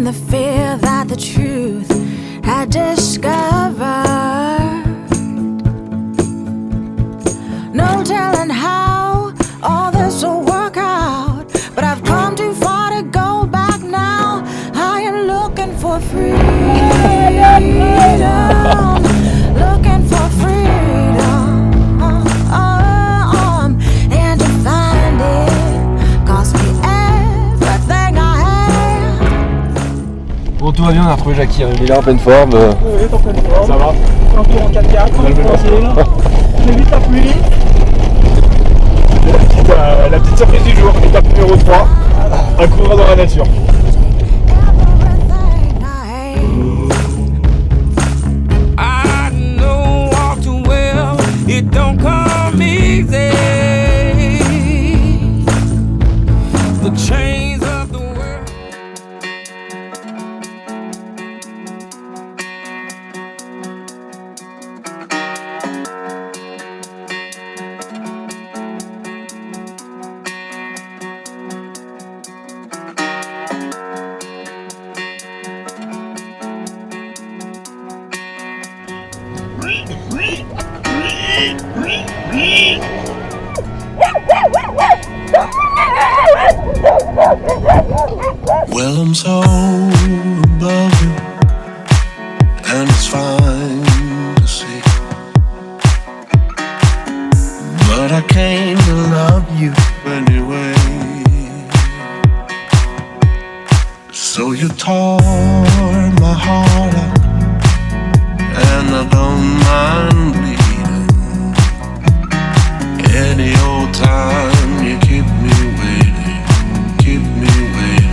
the fear that the truth had discovered. No telling how all this will work out, but I've come too far to go back now. I am looking for freedom, looking for freedom, and to find it cost me everything I had. Bon, tout va bien, on a retrouvé Jackie, il est là en pleine forme. Oui, en pleine forme. Ça va? Un tour en 4x4, tranquille. On évite la pluie. La petite surprise du jour, étape numéro 3, un coureur dans la nature. I know all too well it don't come easy. The chains of the world. Well, I'm so above you, and it's fine to see. But I came to love you anyway. So you tore my heart out, and I don't mind bleeding. Any old time you keep me waiting, keep me waiting.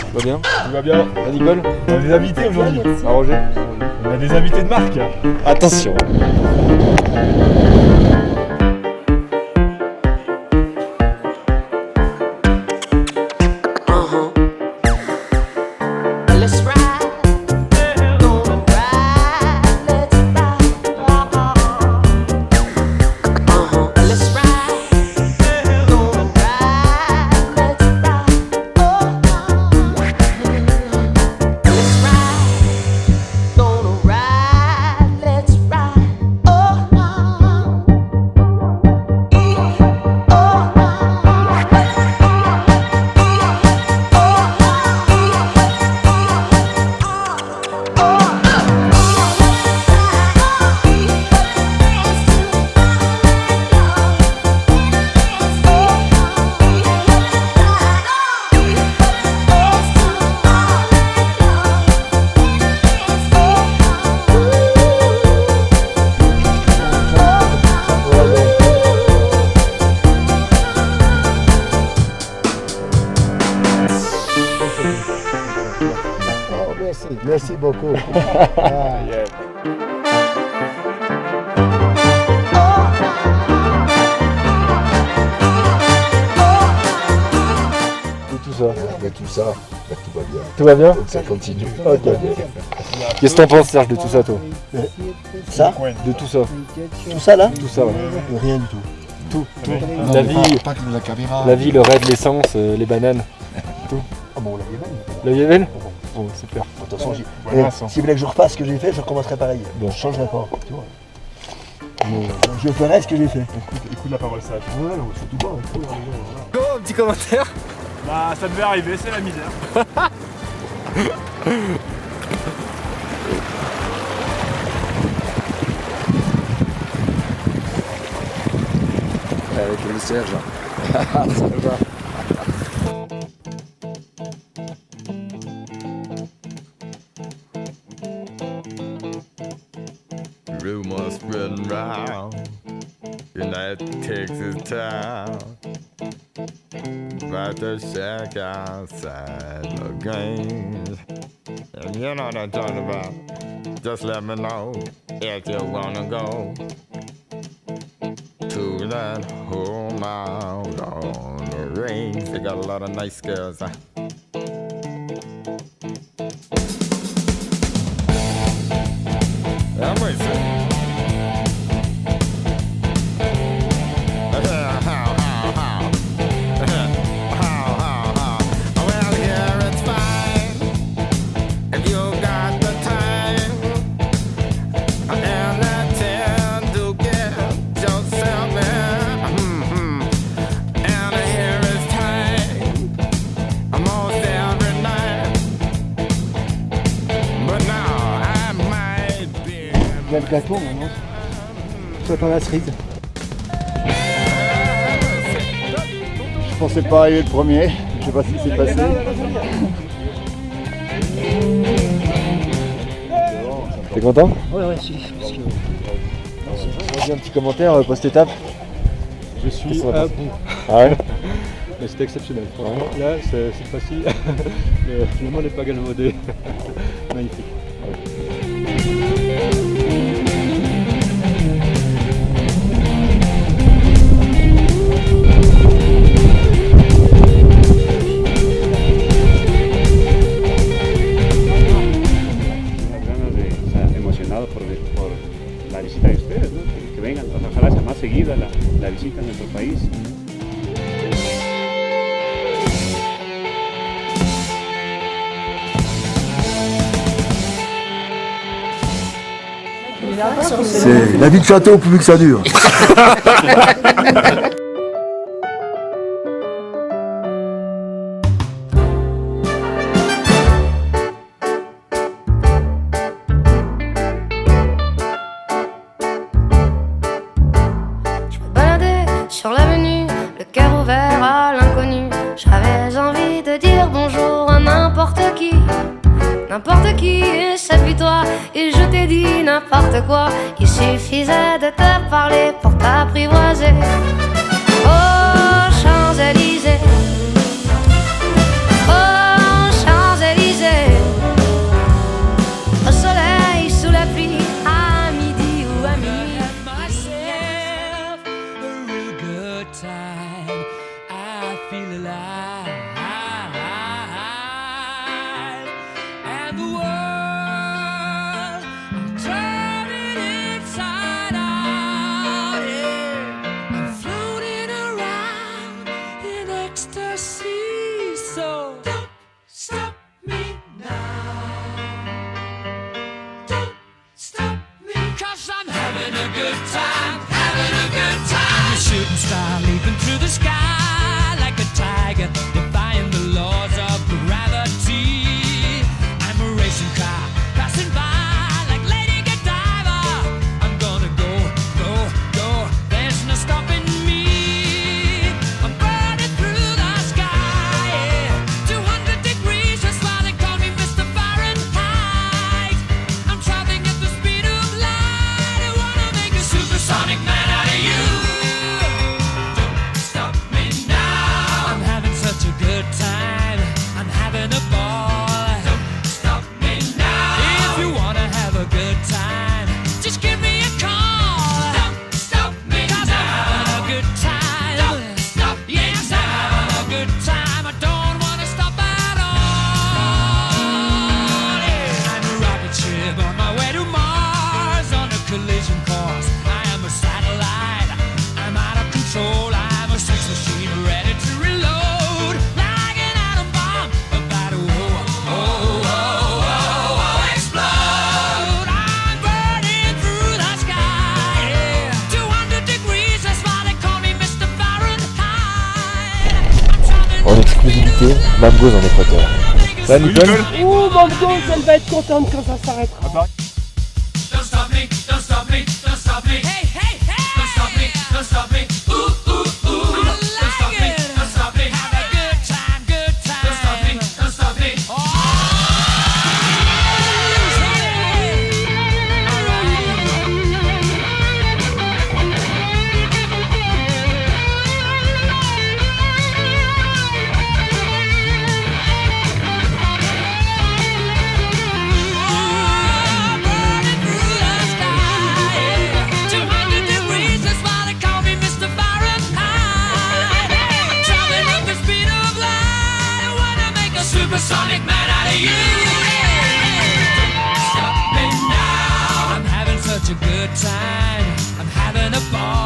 Tout va bien? Tout va bien. Ah, Nicole? On a des invités aujourd'hui. Ah, Roger? On a des invités de marque. Attention! Let's ride, gonna ride, let's ride. Let's ride, gonna ride, let's ride. Let's ride, gonna ride, let's ride. Oh, merci beaucoup. Et tout ça? Mais tout ça, tout va bien. Tout va bien? Ça continue. Ok. Qu'est-ce que t'en penses, Serge, de tout ça, toi? Ça? De tout ça? Tout ça là? Tout ça, ouais. Rien du tout. Tout. Non, La mais vie, pas que la caméra. la vie, le raid, l'essence, les bananes. Tout. Ah bon, la Yémen. La Yémen? Bon, super. De toute façon, Voilà, si vous voulez que je refasse ce que j'ai fait, je recommencerai pareil. Bon. Je changerai pas. Tu vois. Bon. Je ferai ce que j'ai fait. Écoute la parole sage. Ouais, non, surtout pas. Il faut la raison, voilà. Go, un petit commentaire. Bah ça devait arriver, c'est la misère. avec le Serge. Ça va. Rumors spreading round United Texas town about the shack outside the games. And you know what I'm talking about. Just let me know if you wanna go to that home out on the range. They got a lot of nice girls. I'm racing. Well, here it's fine if you got the time and the time to get yourself in. And here it's time almost every night. But now I might be. Il y a le gâteau maintenant. Soit dans la cerise. Je pensais pas arriver le premier. Je sais pas ce qui s'est passé. T'es content? Ouais, si. Parce que... On dit un petit commentaire post-étape. Je suis Qu'est-ce qu'on à pense? bout. Ah ouais? Mais c'était exceptionnel. Franchement, là, cette fois-ci, finalement, n'est pas galvaudé. Magnifique. Emocionado por la visita de ustedes, ¿no? Que vengan, ojalá sea más seguida la visita a nuestro país. C'est la vie de château plus que ça dure. Sur l'avenue, le cœur ouvert à l'inconnu, j'avais envie de dire bonjour à n'importe qui, et c'est puis toi, et je t'ai dit n'importe quoi, il suffisait de te parler pour t'apprivoiser. Oh Champs-Élysées, oh Champs-Élysées, au soleil, sous la pluie, à midi ou à minuit. Time I feel alive, and the world I'm turning inside out. Yeah, I'm floating around in ecstasy. So don't stop me now. Don't stop me, 'cause I'm having a good time, having a good time. Shooting star leaping through the sky like a tiger, defying the laws of gravity. I'm a racing car passing by like Lady Godiva. I'm gonna go, go, go. There's no stopping me. I'm burning through the sky, yeah. 200 degrees, that's why they call me Mr. Fahrenheit. I'm traveling at the speed of light. I wanna make a supersonic man out of you. Good time, I'm having a ball. Don't stop me now. If you wanna have a good time, just give me a call. Don't stop me now. I'm having a good time. Don't stop me yes, now. I'm having a good time. I don't wanna stop at all. Yeah. I'm a rocket ship on my way to Mars on a collision course. I am a satellite. I'm out of control. I'm a sex machine ready to reload. En exclusivité, Mamgoz en Équateur. Ça, Nicole? Ouh, Mamgoz, elle va être contente quand ça s'arrêtera. Don't stop me, don't stop me, don't stop me. Hey, hey, hey! Don't stop me, don't stop me. Ooh, ooh, ooh. time. I'm having a ball.